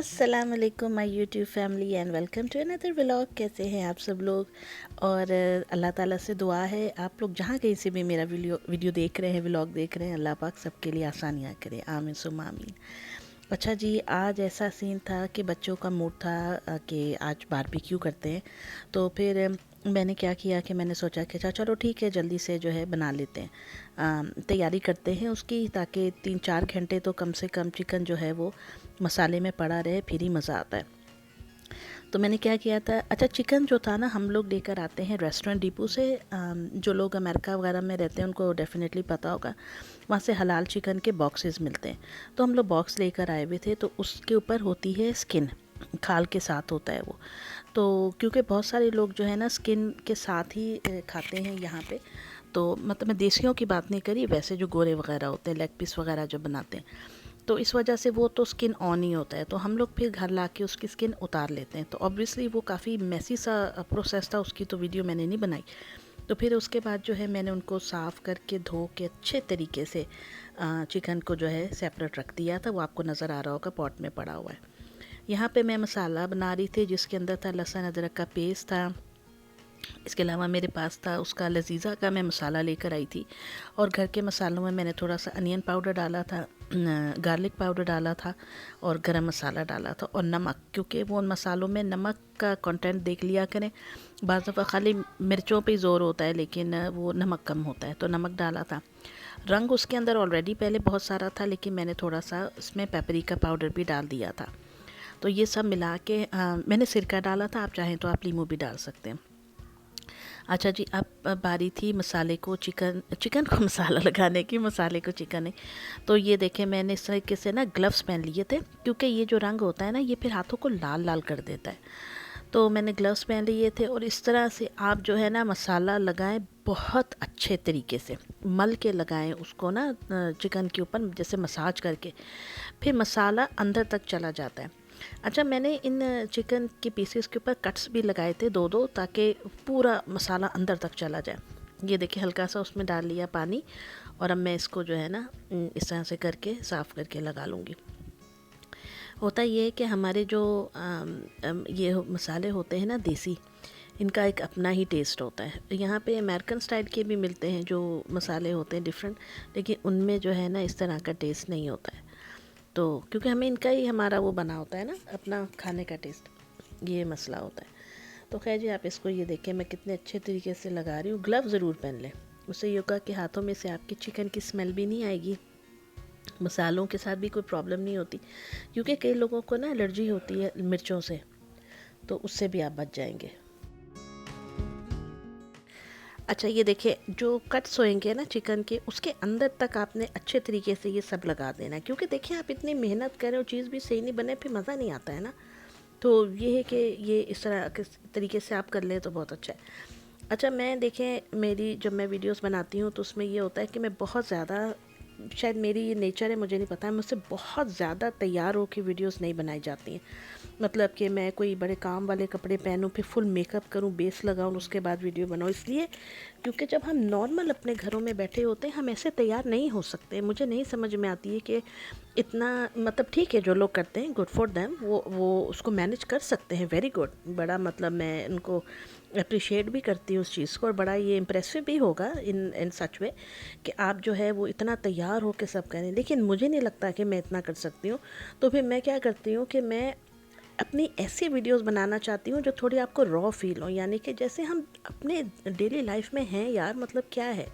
अस्सलाम वालेकुम my YouTube family and welcome to another vlog. कैसे हैं आप सब लोग? और अल्लाह ताला से दुआ है आप लोग जहाँ कहीं से भी मेरा वीडियो देख रहे हैं, व्लॉग देख रहे हैं, अल्लाह पाक सबके लिए आसानियाँ करे, आमीन सुम्मा आमीन। अच्छा जी, आज ऐसा सीन था कि बच्चों का मूड था कि आज बारबेक्यू करते हैं। तो फिर मैंने क्या किया कि मैंने सोचा कि अच्छा चलो ठीक है, जल्दी से जो है बना लेते हैं, तैयारी करते हैं उसकी, ताकि 3-4 घंटे तो कम से कम चिकन जो है वो मसाले में पड़ा रहे, फिर ही मज़ा आता है। तो मैंने क्या किया था, अच्छा चिकन जो था ना हम लोग लेकर आते हैं रेस्टोरेंट डिपो से। जो लोग अमेरिका वगैरह में रहते हैं उनको डेफिनेटली पता होगा, वहाँ से हलाल चिकन के बॉक्सेस मिलते हैं। तो हम लोग बॉक्स लेकर आए हुए थे, तो उसके ऊपर होती है स्किन, खाल के साथ होता है वो। तो क्योंकि बहुत सारे लोग जो है ना स्किन के साथ ही खाते हैं यहाँ पे, तो मतलब मैं देसियों की बात नहीं करी, वैसे जो गोरे वगैरह होते हैं, लेग पीस वगैरह जो बनाते हैं, तो इस वजह से वो तो स्किन ऑन ही होता है। तो हम लोग फिर घर ला के उसकी स्किन उतार लेते हैं। तो ऑब्वियसली वो काफ़ी मैसी सा प्रोसेस था, उसकी तो वीडियो मैंने नहीं बनाई। तो फिर उसके बाद जो है मैंने उनको साफ़ करके धो के अच्छे तरीके से चिकन को जो है सेपरेट रख दिया था। वो आपको नज़र आ रहा होगा, पॉट में पड़ा हुआ है। यहाँ पे मैं मसाला बना रही थी जिसके अंदर था लहसुन अदरक का पेस्ट था। इसके अलावा मेरे पास था उसका लजीज़ा का मैं मसाला लेकर आई थी। और घर के मसालों में मैंने थोड़ा सा अनियन पाउडर डाला था, गार्लिक पाउडर डाला था, और गरम मसाला डाला था, और नमक, क्योंकि वो उन मसालों में नमक का कंटेंट देख लिया करें। बाज़ दफ़ा खाली मिर्चों पे ही ज़ोर होता है, लेकिन वो नमक कम होता है, तो नमक डाला था। रंग उसके अंदर ऑलरेडी पहले बहुत सारा था, लेकिन मैंने थोड़ा सा उसमें पेपरिका पाउडर भी डाल दिया था। तो ये सब मिला के मैंने सिरका डाला था, आप चाहें तो आप लीमू भी डाल सकते हैं। अच्छा जी, अब बारी थी मसाले को चिकन चिकन को मसाला लगाने की, मसाले को चिकन है। तो ये देखें, मैंने इस तरीके से ना ग्लव्स पहन लिए थे, क्योंकि ये जो रंग होता है ना ये फिर हाथों को लाल लाल कर देता है। तो मैंने ग्लव्स पहन लिए थे, और इस तरह से आप जो है ना मसाला लगाएं, बहुत अच्छे तरीके से मल के लगाएं उसको ना चिकन के ऊपर, जैसे मसाज करके, फिर मसाला अंदर तक चला जाता है। अच्छा, मैंने इन चिकन के पीसेस के ऊपर कट्स भी लगाए थे 2-2, ताकि पूरा मसाला अंदर तक चला जाए। ये देखिए, हल्का सा उसमें डाल लिया पानी, और अब मैं इसको जो है ना इस तरह से करके साफ़ करके लगा लूँगी। होता ये है कि हमारे जो ये मसाले होते हैं ना देसी, इनका एक अपना ही टेस्ट होता है। यहाँ पे अमेरिकन स्टाइल के भी मिलते हैं जो मसाले होते हैं डिफरेंट, लेकिन उनमें जो है ना इस तरह का टेस्ट नहीं होता है। तो क्योंकि हमें इनका ही हमारा वो बना होता है ना अपना खाने का टेस्ट, ये मसला होता है। तो खैर जी, आप इसको ये देखें मैं कितने अच्छे तरीके से लगा रही हूँ। ग्लव ज़रूर पहन लें, उससे ये होगा कि हाथों में से आपकी चिकन की स्मेल भी नहीं आएगी, मसालों के साथ भी कोई प्रॉब्लम नहीं होती, क्योंकि कई लोगों को ना एलर्जी होती है मिर्चों से, तो उससे भी आप बच जाएंगे। अच्छा, ये देखिए, जो कट्स होएंगे ना चिकन के, उसके अंदर तक आपने अच्छे तरीके से ये सब लगा देना है, क्योंकि देखिए आप इतनी मेहनत कर रहे हो, चीज़ भी सही नहीं बने फिर मज़ा नहीं आता है ना। तो ये है कि ये इस तरह के तरीके से आप कर लें तो बहुत अच्छा है। अच्छा, मैं देखें मेरी जब मैं वीडियोस बनाती हूँ तो उसमें ये होता है कि मैं बहुत ज़्यादा, शायद मेरी ये नेचर है, मुझे नहीं पता है, मुझसे बहुत ज़्यादा तैयार होकर वीडियोस नहीं बनाई जाती हैं। मतलब कि मैं कोई बड़े काम वाले कपड़े पहनूं, फिर फुल मेकअप करूं, बेस लगाऊं, उसके बाद वीडियो बनाऊं, इसलिए क्योंकि जब हम नॉर्मल अपने घरों में बैठे होते हैं हम ऐसे तैयार नहीं हो सकते। मुझे नहीं समझ में आती है कि इतना, मतलब ठीक है जो लोग करते हैं, गुड फॉर देम, वो उसको मैनेज कर सकते हैं, वेरी गुड, बड़ा मतलब मैं उनको अप्रिशिएट भी करती हूँ उस चीज़ को, और बड़ा ये इम्प्रेसिव भी होगा इन सच वे कि आप जो है वो इतना तैयार हो के सब करें, लेकिन मुझे नहीं लगता कि मैं इतना कर सकती हूँ। तो फिर मैं क्या करती हूँ कि मैं अपनी ऐसी वीडियोस बनाना चाहती हूँ जो थोड़ी आपको रॉ फील हो, यानी कि जैसे हम अपने डेली लाइफ में हैं यार। मतलब क्या है,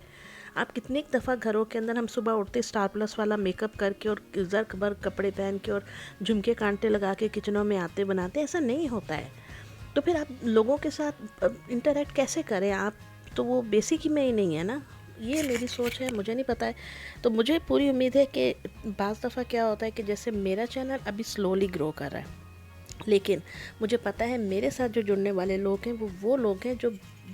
आप कितनी दफ़ा घरों के अंदर हम सुबह उठते स्टार प्लस वाला मेकअप करके और जर्क बर्क कपड़े पहन के और झुमके कांटे लगा के किचनों में आते बनाते, ऐसा नहीं होता है। तो फिर आप लोगों के साथ इंटरेक्ट कैसे करें आप, तो वो बेसिक ही में ही नहीं है ना। ये मेरी सोच है, मुझे नहीं पता है। तो मुझे पूरी उम्मीद है कि बाज़ दफ़ा क्या होता है कि जैसे मेरा चैनल अभी स्लोली ग्रो कर रहा है, लेकिन मुझे पता है मेरे साथ जो जुड़ने वाले लोग हैं वो लोग हैं जो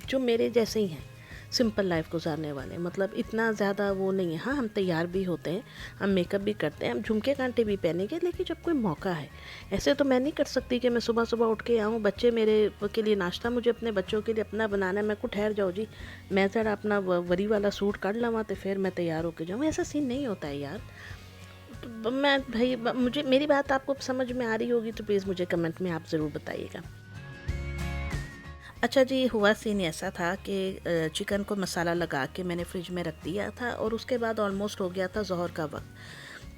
जो मेरे जैसे ही हैं, सिंपल लाइफ गुजारने वाले, मतलब इतना ज़्यादा वो नहीं है। हाँ, हम तैयार भी होते हैं, हम मेकअप भी करते हैं, हम झुमके कांटे भी पहनेंगे, लेकिन जब कोई मौका है, ऐसे तो मैं नहीं कर सकती कि मैं सुबह सुबह उठ के आऊँ, बच्चे मेरे के लिए नाश्ता मुझे अपने बच्चों के लिए अपना बनाना है, मैं को ठहर जाओ जी, मैं ज़रा अपना वरी वाला सूट काट लवां तो फिर मैं तैयार होके जाऊँ, ऐसा सीन नहीं होता है यार। तो मैं भाई मुझे मेरी बात आपको समझ में आ रही होगी तो प्लीज़ मुझे कमेंट में आप ज़रूर बताइएगा। अच्छा जी, हुआ सीन ऐसा था कि चिकन को मसाला लगा के मैंने फ्रिज में रख दिया था और उसके बाद ऑलमोस्ट हो गया था ज़ोहर का वक्त।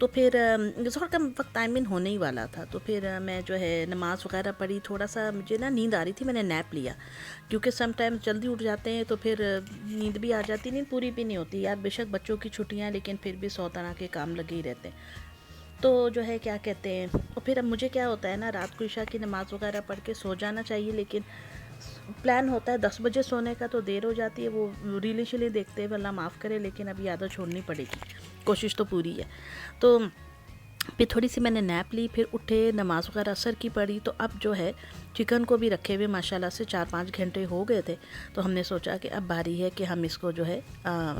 तो फिर ज़ोहर का वक्त टाइम इन होने ही वाला था, तो फिर मैं जो है नमाज़ वगैरह पढ़ी, थोड़ा सा मुझे ना नींद आ रही थी, मैंने नैप लिया क्योंकि सम टाइम्स जल्दी उठ जाते हैं तो फिर नींद भी आ जाती, नींद पूरी भी नहीं होती यार, बेशक बच्चों की छुट्टियाँ लेकिन फिर भी 100 तरह के काम लगे ही रहते हैं। तो जो है क्या कहते हैं, और फिर अब मुझे क्या होता है ना, रात को ईशा की नमाज़ वगैरह पढ़ के सो जाना चाहिए, लेकिन प्लान होता है 10 बजे सोने का तो देर हो जाती है, वो रीलें शीलें देखते हैं, अल्लाह माफ़ करे, लेकिन अब आदत छोड़नी पड़ेगी, कोशिश तो पूरी है। तो फिर थोड़ी सी मैंने नैप ली, फिर उठे, नमाज़ वगैरह असर की पढ़ी, तो अब जो है चिकन को भी रखे हुए माशाल्लाह से 4-5 घंटे हो गए थे, तो हमने सोचा कि अब बारी है कि हम इसको जो है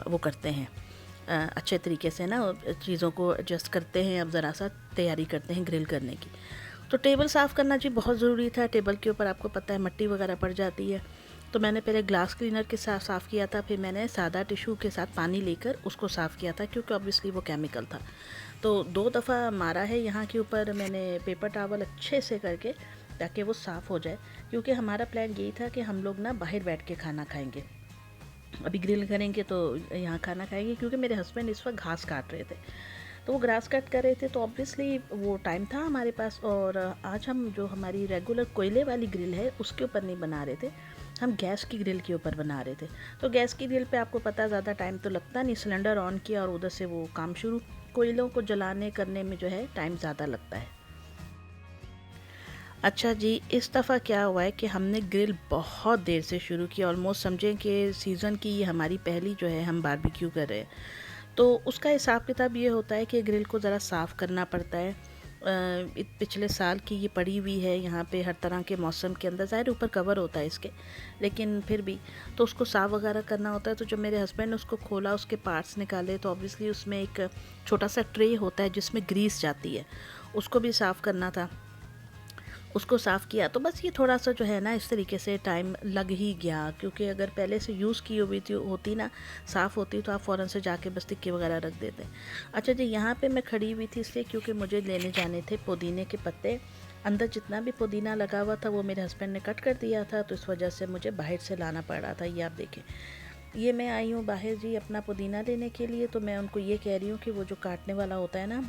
वो करते हैं, अच्छे तरीके से ना चीज़ों को एडजस्ट करते हैं, अब ज़रा सा तैयारी करते हैं ग्रिल करने की। तो टेबल साफ़ करना जी बहुत ज़रूरी था, टेबल के ऊपर आपको पता है मट्टी वगैरह पड़ जाती है, तो मैंने पहले ग्लास क्लीनर के साथ साफ़ किया था, फिर मैंने सादा टिशू के साथ पानी लेकर उसको साफ़ किया था क्योंकि ऑब्वियसली वो केमिकल था। तो 2 दफ़ा मारा है यहाँ के ऊपर मैंने पेपर टॉवल अच्छे से करके, ताकि वो साफ़ हो जाए, क्योंकि हमारा प्लान यही था कि हम लोग ना बाहर बैठ के खाना खाएंगे, अभी ग्रिल करेंगे तो यहाँ खाना खाएंगे, क्योंकि मेरे हस्बैंड इस वक्त घास काट रहे थे, तो वो ग्रास कट कर रहे थे, तो ऑब्वियसली वो टाइम था हमारे पास, और आज हम जो हमारी रेगुलर कोयले वाली ग्रिल है उसके ऊपर नहीं बना रहे थे, हम गैस की ग्रिल के ऊपर बना रहे थे। तो गैस की ग्रिल पे आपको पता ज़्यादा टाइम तो लगता नहीं, सिलेंडर ऑन किया और उधर से वो काम शुरू, कोयलों को जलाने करने में जो है टाइम ज़्यादा लगता है। अच्छा जी, इस दफ़ा क्या हुआ है कि हमने ग्रिल बहुत देर से शुरू की, ऑलमोस्ट समझें कि सीज़न की ये हमारी पहली जो है हम बारबेक्यू कर रहे हैं। तो उसका हिसाब किताब ये होता है कि ग्रिल को ज़रा साफ़ करना पड़ता है, पिछले साल की ये पड़ी हुई है यहाँ पे हर तरह के मौसम के अंदर, ज़ाहिर ऊपर कवर होता है इसके, लेकिन फिर भी तो उसको साफ़ वगैरह करना होता है। तो जब मेरे हस्बैंड ने उसको खोला, उसके पार्ट्स निकाले, तो ऑब्वियसली उसमें एक छोटा सा ट्रे होता है जिसमें ग्रीस जाती है, उसको भी साफ़ करना था, उसको साफ़ किया। तो बस ये थोड़ा सा जो है ना इस तरीके से टाइम लग ही गया, क्योंकि अगर पहले से यूज़ की हुई थी होती ना, साफ़ होती, तो आप फ़ौरन से जाके बस टिक्के वगैरह रख देते। अच्छा जी, यहाँ पे मैं खड़ी हुई थी इसलिए क्योंकि मुझे लेने जाने थे पुदीने के पत्ते, अंदर जितना भी पुदीना लगा हुआ था वो मेरे हस्बैंड ने कट कर दिया था, तो इस वजह से मुझे बाहर से लाना पड़ रहा था। ये आप देखें, ये मैं आई हूँ बाहर जी अपना पुदीना लेने के लिए, तो मैं उनको ये कह रही हूँ कि वो जो काटने वाला होता है ना,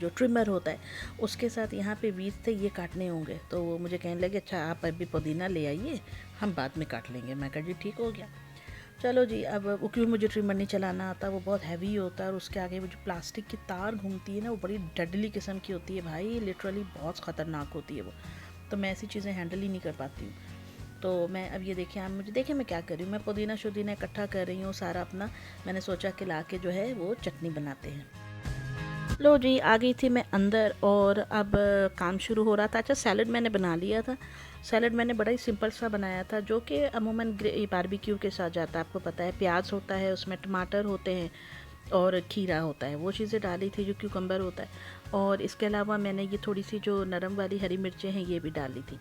जो ट्रिमर होता है, उसके साथ यहाँ पे बीज थे, ये काटने होंगे। तो वो मुझे कहने लगे अच्छा आप अभी पुदीना ले आइए, हम बाद में काट लेंगे। मैं कहा जी ठीक हो गया। चलो जी, अब वो क्यों मुझे ट्रिमर नहीं चलाना आता, वो बहुत हैवी होता है, और उसके आगे वो जो प्लास्टिक की तार घूमती है ना, वो बड़ी डडली किस्म की होती है भाई, लिटरली बहुत ख़तरनाक होती है वो, तो मैं ऐसी चीज़ें हैंडल ही नहीं कर पाती हूँ। तो मैं अब ये देखिए, आप मुझे देखिए मैं क्या कर रही हूँ, मैं पुदीना शुदीना इकट्ठा कर रही हूँ सारा अपना, मैंने सोचा कि ला के जो है वो चटनी बनाते हैं। लो जी, आ गई थी मैं अंदर और अब काम शुरू हो रहा था। अच्छा, सैलड मैंने बना लिया था, सैलड मैंने बड़ा ही सिंपल सा बनाया था, जो कि अमूमन बारबेक्यू के साथ जाता है, आपको पता है प्याज होता है, उसमें टमाटर होते हैं और खीरा होता है, वो चीज़ें डाली थी, जो क्यूकम्बर होता है, और इसके अलावा मैंने ये थोड़ी सी जो नरम वाली हरी मिर्चें हैं ये भी डाली थी।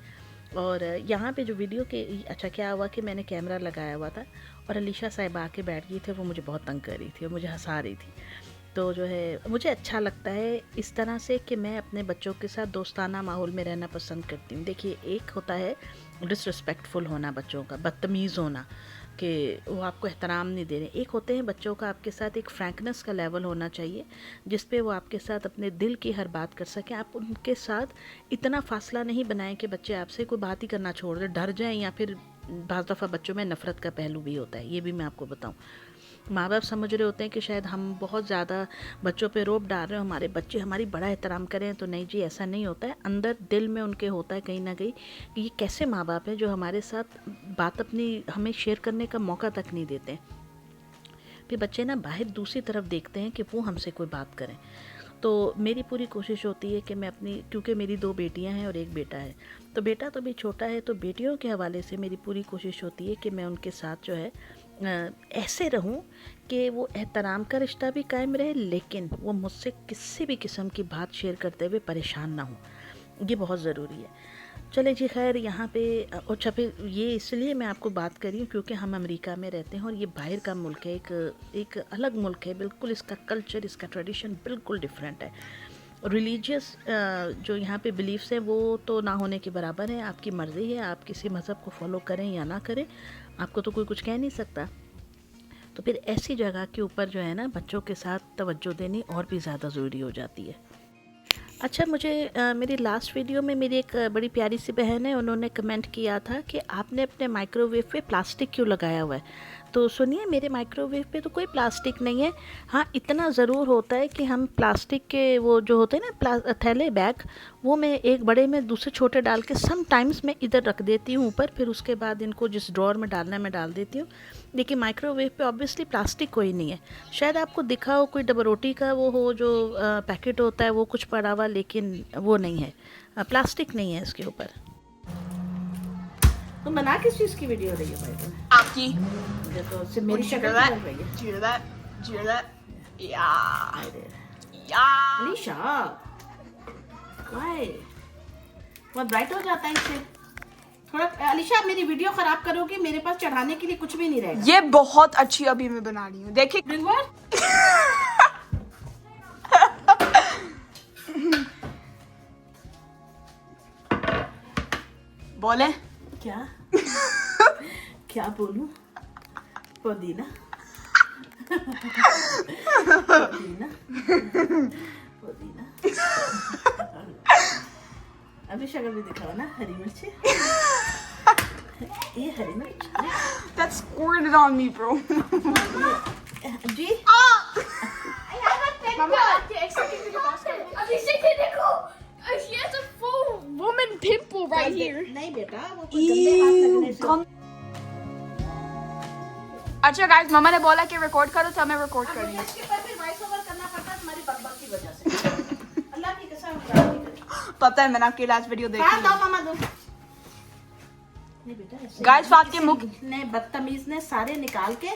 और यहाँ पे जो वीडियो के, अच्छा क्या हुआ कि मैंने कैमरा लगाया हुआ था और अलीशा साहिबा आके बैठ गई थे, वो मुझे बहुत तंग कर रही थी और मुझे हंसा रही थी। तो जो है मुझे अच्छा लगता है इस तरह से कि मैं अपने बच्चों के साथ दोस्ताना माहौल में रहना पसंद करती हूँ। देखिए, एक होता है डिसरिस्पेक्टफुल होना, बच्चों का बदतमीज़ होना कि वो आपको एहतराम नहीं दे रहे, एक होते हैं बच्चों का आपके साथ एक फ्रैंकनेस का लेवल होना चाहिए जिस पे वो आपके साथ अपने दिल की हर बात कर सकें। आप उनके साथ इतना फासला नहीं बनाएं कि बच्चे आपसे कोई बात ही करना छोड़ दें, डर जाएं, या फिर बाज़ दफ़ा बच्चों में नफ़रत का पहलू भी होता है, ये भी मैं आपको बताऊं। माँ बाप समझ रहे होते हैं कि शायद हम बहुत ज़्यादा बच्चों पे रोब डाल रहे हो, हमारे बच्चे हमारी बड़ा एहतराम करें, तो नहीं जी, ऐसा नहीं होता है। अंदर दिल में उनके होता है कहीं ना कहीं कि ये कैसे माँ बाप हैं जो हमारे साथ बात अपनी हमें शेयर करने का मौका तक नहीं देते हैं। फिर बच्चे ना बाहर दूसरी तरफ देखते हैं कि वो हमसे कोई बात करें। तो मेरी पूरी कोशिश होती है कि मैं अपनी, क्योंकि मेरी 2 बेटियां हैं और 1 बेटा है, तो बेटा तो भी छोटा है, तो बेटियों के हवाले से मेरी पूरी कोशिश होती है कि मैं उनके साथ जो है ऐसे रहूं कि वो एहतराम का रिश्ता भी कायम रहे, लेकिन वो मुझसे किसी भी किस्म की बात शेयर करते हुए परेशान ना हो। ये बहुत ज़रूरी है। चले जी, खैर यहाँ पे अच्छा, फिर ये इसलिए मैं आपको बात कर रही हूँ क्योंकि हम अमेरिका में रहते हैं और ये बाहर का मुल्क है, एक अलग मुल्क है बिल्कुल। इसका कल्चर, इसका ट्रेडिशन बिल्कुल डिफरेंट है। रिलीजियस जो यहाँ पे बिलीफ्स हैं वो तो ना होने के बराबर है। आपकी मर्ज़ी है, आप किसी मज़हब को फॉलो करें या ना करें, आपको तो कोई कुछ कह नहीं सकता। तो फिर ऐसी जगह के ऊपर जो है ना, बच्चों के साथ तवज्जो देनी और भी ज़्यादा ज़रूरी हो जाती है। अच्छा, मुझे मेरी लास्ट वीडियो में मेरी एक बड़ी प्यारी सी बहन है, उन्होंने कमेंट किया था कि आपने अपने माइक्रोवेव पे प्लास्टिक क्यों लगाया हुआ है। तो सुनिए, मेरे माइक्रोवेव पे तो कोई प्लास्टिक नहीं है। हाँ, इतना ज़रूर होता है कि हम प्लास्टिक के वो जो होते हैं ना थैले, बैग, वो मैं एक बड़े में दूसरे छोटे डाल के सम टाइम्स मैं इधर रख देती हूँ ऊपर, फिर उसके बाद इनको जिस ड्रॉर में डालना है मैं डाल देती हूँ। लेकिन माइक्रोवेव पे ऑब्वियसली प्लास्टिक कोई नहीं है। शायद आपको दिखा हो कोई डबल रोटी का वो हो जो पैकेट होता है, वो कुछ पड़ा हुआ, लेकिन वो नहीं है, प्लास्टिक नहीं है इसके ऊपर। तुम बना किस चीज़ की वीडियो रही हो भाई तुम्हें? आपकी। तो सिर्फ मेरी शक्ल बदल रही है। Do you hear that? Do you hear that? Yeah. Yeah. Alisha, why? बहुत ब्राइट हो जाता है इससे थोड़ा। अलीशा, आप मेरी वीडियो खराब करोगी, मेरे पास चढ़ाने के लिए कुछ भी नहीं रहेगा। ये बहुत अच्छी अभी मैं बना रही हूँ, देखिए। बोले क्या? क्या बोलूं? पुदीना पुदीना पुदीना। अभी शक्ल भी दिखाओ ना, हरी मिर्च। ये हरी मिर्च That squirted on me, bro. Ji. She has a full woman pimple right here. नहीं बेटा, वो कोई गंदे हाथ लगने से। अच्छा गाइस, मम्मा ने बोला कि रिकॉर्ड करो तो हमें रिकॉर्ड कर रही है। इसके बाद फिर वॉइस ओवर करना पड़ता है तुम्हारी बकबक की वजह से। अल्लाह की कसम। पता है, मैंने आपकी लास्ट वीडियो देखी कहाँ है। दो मामा दो। नहीं बेटा, ऐसे गाइस, फात के मुख ने बदतमीज ने सारे निकाल के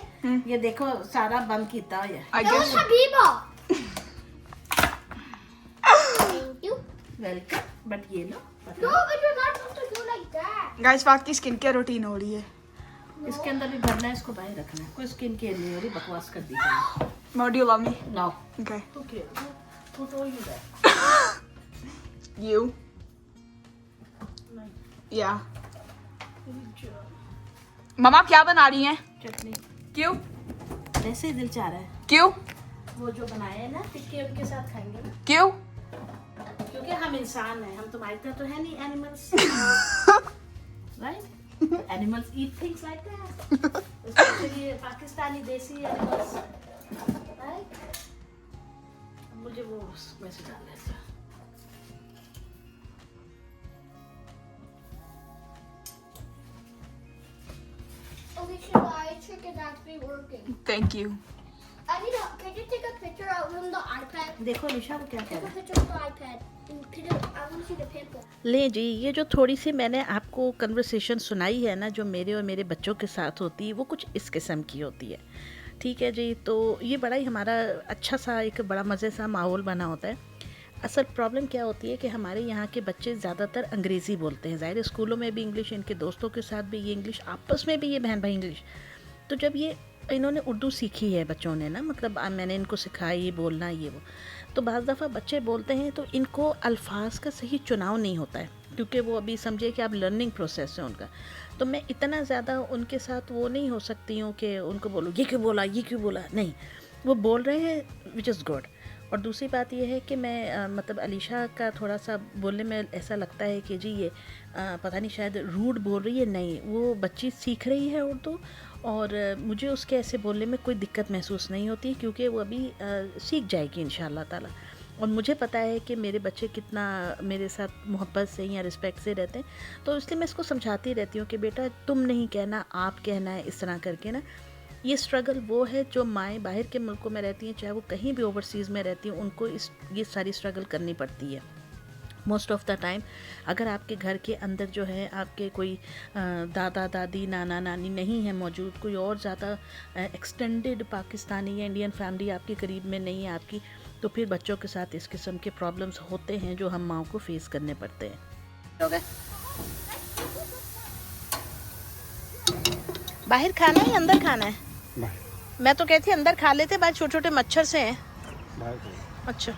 ये देखो सारा बंद किया है। I That was guess Habiba. Thank you. Welcome, but ये लो No, but you're not supposed to do like that. Guys, फात की स्किन केयर रूटीन हो रही है। इसके अंदर भी भरना है, इसको बाहर रखना है। कोई स्किन केयर नहीं हो रही, बकवास कर दी है। More do you love me? Now Okay. Okay, who told you that? You? नहीं, Yeah. मम्मा क्या बना रही हैं? चटनी। क्यों? ऐसे ही दिल चाह रहा है। क्यों? वो जो बनाए हैं ना, टिक्के उनके साथ खाएंगे ना, क्यों? क्योंकि हम इंसान हैं, हम तुम्हारी तरह तो है नहीं animals. Right? Animals eat things like that, specially Pakistani देसी एनिमल्स। राइट? मुझे वो मैसेज डाल रहा था। Alicia, the eye trick is actually working. Thank you. Can you take a picture of from the iPad? देखो निशा वो क्या कह Take रहा a है। picture of the iPad. And put it, I want to see the pimple. ले जी, ये जो थोड़ी सी मैंने आपको कन्वर्सेशन सुनाई है ना, जो मेरे और मेरे बच्चों के साथ होती है, वो कुछ इस किस्म की होती है। ठीक है जी, तो ये बड़ा ही हमारा अच्छा सा एक बड़ा मज़े सा माहौल बना होता है। असल प्रॉब्लम क्या होती है कि हमारे यहाँ के बच्चे ज़्यादातर अंग्रेज़ी बोलते हैं। ज़ाहिर स्कूलों में भी इंग्लिश, इनके दोस्तों के साथ भी ये इंग्लिश, आपस में भी ये बहन भाई इंग्लिश। तो जब ये इन्होंने उर्दू सीखी है बच्चों ने ना, मतलब मैंने इनको सिखाई ये बोलना ये वो, तो बाज़ दफ़ा बच्चे बोलते हैं तो इनको अल्फाज का सही चुनाव नहीं होता है, क्योंकि वो अभी समझे कि आप लर्निंग प्रोसेस है उनका। तो मैं इतना ज़्यादा उनके साथ वो नहीं हो सकती हूँ कि उनको बोलूँ ये क्यों बोला, ये क्यों बोला, नहीं, वो बोल रहे हैं विच इज़ गुड। और दूसरी बात यह है कि मैं मतलब अलीशा का थोड़ा सा बोलने में ऐसा लगता है कि जी ये पता नहीं शायद रूड बोल रही है, नहीं, वो बच्ची सीख रही है उर्दू और मुझे उसके ऐसे बोलने में कोई दिक्कत महसूस नहीं होती, क्योंकि वो अभी सीख जाएगी इंशाअल्लाह ताला। और मुझे पता है कि मेरे बच्चे कितना मेरे साथ मोहब्बत से या रिस्पेक्ट से रहते हैं, तो इसलिए मैं इसको समझाती रहती हूँ कि बेटा तुम नहीं कहना, आप कहना है, इस तरह करके ना। ये स्ट्रगल वो है जो माएँ बाहर के मुल्कों में रहती हैं, चाहे वो कहीं भी ओवरसीज़ में रहती हैं, उनको ये सारी स्ट्रगल करनी पड़ती है। मोस्ट ऑफ़ द टाइम अगर आपके घर के अंदर जो है आपके कोई दादा दादी नाना नानी नहीं है मौजूद, कोई और ज़्यादा एक्सटेंडेड पाकिस्तानी या इंडियन फैमिली आपके करीब में नहीं है आपकी, तो फिर बच्चों के साथ इस किस्म के प्रॉब्लम्स होते हैं जो हम माओ को फेस करने पड़ते हैं। हो गए? बाहर खाना है या अंदर खाना है? बाहर। मैं तो कहती अंदर खा लेते, बाहर छोटे छोटे मच्छर से हैं। बाहर। अच्छा,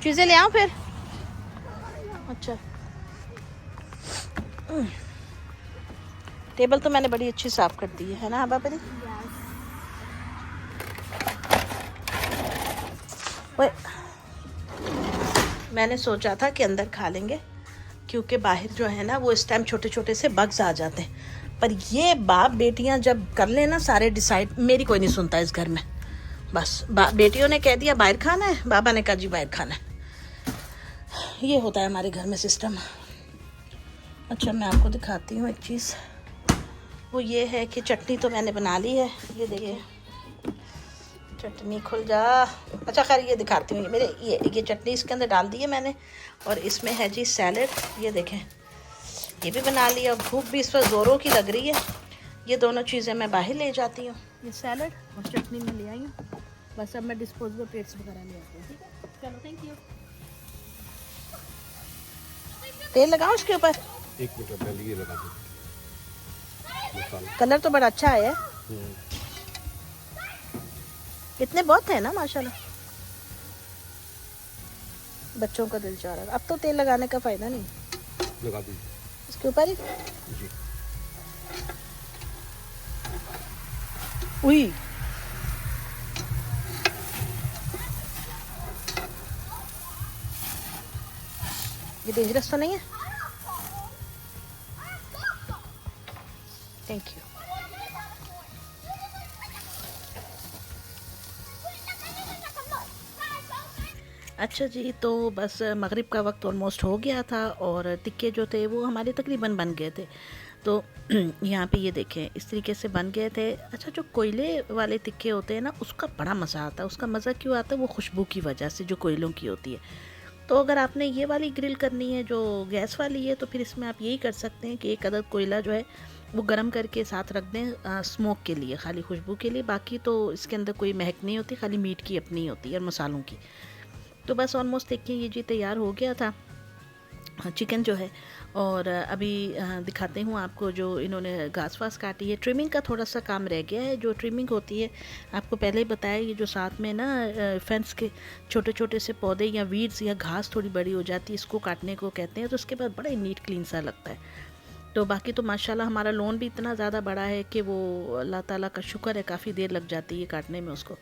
चीज़ें ले आओ फिर। अच्छा, टेबल तो मैंने बड़ी अच्छी साफ कर दी है ना हबा परी? मैंने सोचा था कि अंदर खा लेंगे क्योंकि बाहर जो है ना वो इस टाइम छोटे छोटे से बग्स आ जाते हैं, पर ये बाप बेटियां जब कर लेना सारे डिसाइड, मेरी कोई नहीं सुनता इस घर में। बस बेटियों ने कह दिया बाहर खाना है, बाबा ने कहा जी बाहर खाना है। ये होता है हमारे घर में सिस्टम। अच्छा, मैं आपको दिखाती हूँ एक चीज़, वो ये है कि चटनी तो मैंने बना ली है, ये देखिए चटनी खुल जा। अच्छा खैर ये दिखाती हूँ, मेरे ये चटनी इसके अंदर डाल दी है मैंने, और इसमें है जी सैलड, ये देखें ये भी बना लिया। भूख भी इस पर ज़ोरों की लग रही है, ये दोनों चीज़ें मैं बाहर ले जाती हूँ, ये सैलड और चटनी में ले आई हूँ। बस अब मैं डिस्पोजेबल प्लेट्स वगैरह ले आती हूँ, ठीक है? चलो थैंक यू। तेल लगाओ उसके ऊपर, एक मिनट पहले ये लगा दो। कलर तो बड़ा अच्छा है। इतने बहुत है ना माशाल्लाह, बच्चों का दिल चाह रहा। अब तो तेल लगाने का फायदा नहीं, लगा दीजिए इसके ऊपर ही जी। उई ये डेंजरस तो नहीं है? Thank you. अच्छा जी, तो बस मगरिब का वक्त ऑलमोस्ट हो गया था और टिक्के जो थे वो हमारे तकरीबन बन गए थे। तो यहाँ पे ये देखें इस तरीके से बन गए थे। अच्छा, जो कोयले वाले टिक्के होते हैं ना उसका बड़ा मज़ा आता है। उसका मज़ा क्यों आता है? वो खुशबू की वजह से जो कोयलों की होती है। तो अगर आपने ये वाली ग्रिल करनी है जो गैस वाली है, तो फिर इसमें आप यही कर सकते हैं कि एक अदद कोयला जो है वो गर्म करके साथ रख दें स्मोक के लिए, खाली खुशबू के लिए। बाकी तो इसके अंदर कोई महक नहीं होती, खाली मीट की अपनी होती है और मसालों की। तो बस ऑलमोस्ट देखिए ये जी तैयार हो गया था चिकन जो है। और अभी दिखाते हूँ आपको जो इन्होंने घास वास काटी है। ट्रिमिंग का थोड़ा सा काम रह गया है। जो ट्रिमिंग होती है आपको पहले ही बताया, ये जो साथ में ना फेंस के छोटे छोटे से पौधे या वीड्स या घास थोड़ी बड़ी हो जाती है, इसको काटने को कहते हैं। तो उसके बाद बड़ा ही नीट क्लीन सा लगता है। तो बाकी तो माशाल्लाह हमारा लॉन भी इतना ज़्यादा बड़ा है कि वो अल्लाह ताला का शुक्र है, काफ़ी देर लग जाती है काटने में उसको।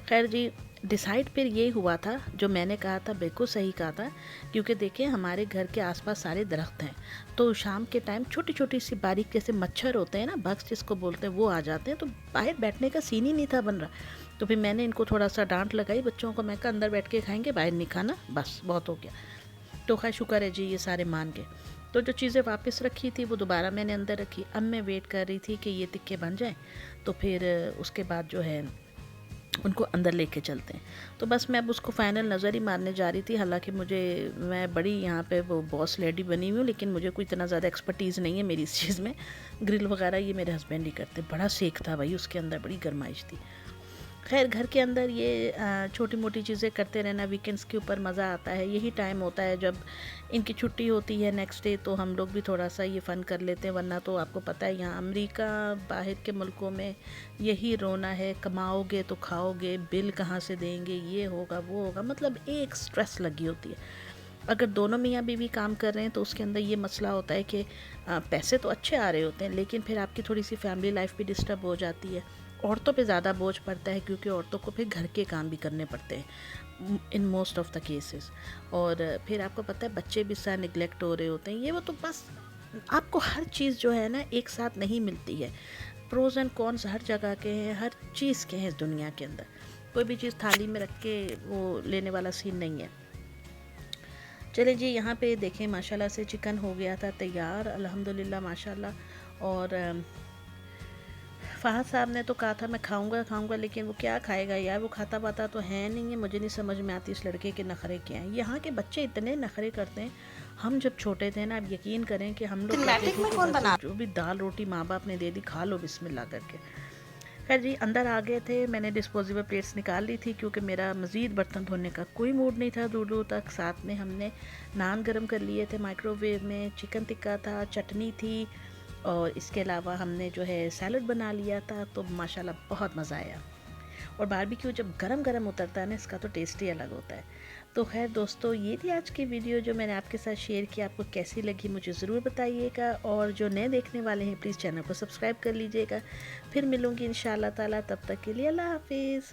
खैर जी, डिसाइड फिर ये हुआ था, जो मैंने कहा था बिल्कुल सही कहा था, क्योंकि देखिए हमारे घर के आसपास सारे दरख्त हैं। तो शाम के टाइम छोटी छोटी सी बारीक जैसे मच्छर होते हैं ना, बग्स जिसको बोलते हैं, वो आ जाते हैं। तो बाहर बैठने का सीन ही नहीं था बन रहा। तो फिर मैंने इनको थोड़ा सा डांट लगाई बच्चों को, मैं कहा अंदर बैठ के खाएँगे, बाहर नहीं खाना, बस बहुत हो गया। तो खैर शुक्र है जी ये सारे मान गए। तो जो चीज़ें वापस रखी थी वो दोबारा मैंने अंदर रखी। अब मैं वेट कर रही थी कि ये टिक्के बन जाएं, तो फिर उसके बाद जो है उनको अंदर लेके चलते हैं। तो बस मैं अब उसको फाइनल नज़र ही मारने जा रही थी। हालांकि मैं बड़ी यहाँ पे वो बॉस लेडी बनी हुई हूँ, लेकिन मुझे कोई इतना ज़्यादा एक्सपर्टीज़ नहीं है मेरी इस चीज़ में। ग्रिल वगैरह ये मेरे हस्बैंड ही करते। बड़ा सेक था भाई उसके अंदर, बड़ी गर्माइश थी। खैर घर के अंदर ये छोटी मोटी चीज़ें करते रहना वीकेंड्स के ऊपर मज़ा आता है। यही टाइम होता है जब इनकी छुट्टी होती है नेक्स्ट डे, तो हम लोग भी थोड़ा सा ये फ़न कर लेते हैं। वरना तो आपको पता है यहाँ अमेरिका बाहर के मुल्कों में यही रोना है, कमाओगे तो खाओगे, बिल कहाँ से देंगे, ये होगा वो होगा, मतलब एक स्ट्रेस लगी होती है। अगर दोनों मियाँ बीवी काम कर रहे हैं तो उसके अंदर ये मसला होता है कि पैसे तो अच्छे आ रहे होते हैं, लेकिन फिर आपकी थोड़ी सी फैमिली लाइफ भी डिस्टर्ब हो जाती है। औरतों पे ज़्यादा बोझ पड़ता है क्योंकि औरतों को फिर घर के काम भी करने पड़ते हैं in most of the cases. और फिर आपको पता है बच्चे भी साथ निगलेक्ट हो रहे होते हैं। ये वो तो बस आपको हर चीज़ जो है ना एक साथ नहीं मिलती है। प्रोज एंड कॉन्स हर जगह के हैं, हर चीज़ के हैं इस दुनिया के अंदर। कोई भी चीज़ थाली में रख के वो लेने वाला सीन नहीं है। चले जी, यहाँ पे देखें माशाल्लाह से चिकन हो गया था तैयार, अल्हम्दुलिल्लाह माशाल्लाह। और फ़हद साहब ने तो कहा था मैं खाऊंगा, लेकिन वो क्या खाएगा यार, वो खाता पाता तो है नहीं है। मुझे नहीं समझ में आती इस लड़के के नखरे क्या हैं। यहाँ के बच्चे इतने नखरे करते हैं। हम जब छोटे थे ना, अब यकीन करें कि हम लोग जो भी दाल रोटी माँ बाप ने दे दी, खा लो बिस्मिल्लाह करके। खैर जी अंदर आ गए थे, मैंने डिस्पोजेबल प्लेट्स निकाल ली थी क्योंकि मेरा मज़ीद बर्तन धोने का कोई मूड नहीं था दूर दूर तक। साथ में हमने नान गरम कर लिए थे माइक्रोवेव में, चिकन टिक्का था, चटनी थी और इसके अलावा हमने जो है सैलड बना लिया था। तो माशाल्लाह बहुत मज़ा आया। और बारबेक्यू जब गरम गरम उतरता है ना, इसका तो टेस्ट ही अलग होता है। तो खैर दोस्तों, ये थी आज की वीडियो जो मैंने आपके साथ शेयर किया। आपको कैसी लगी मुझे ज़रूर बताइएगा, और जो नए देखने वाले हैं प्लीज़ चैनल को सब्सक्राइब कर लीजिएगा। फिर मिलूँगी इंशाअल्लाह ताला, तब तक के लिए अल्लाह हाफिज़।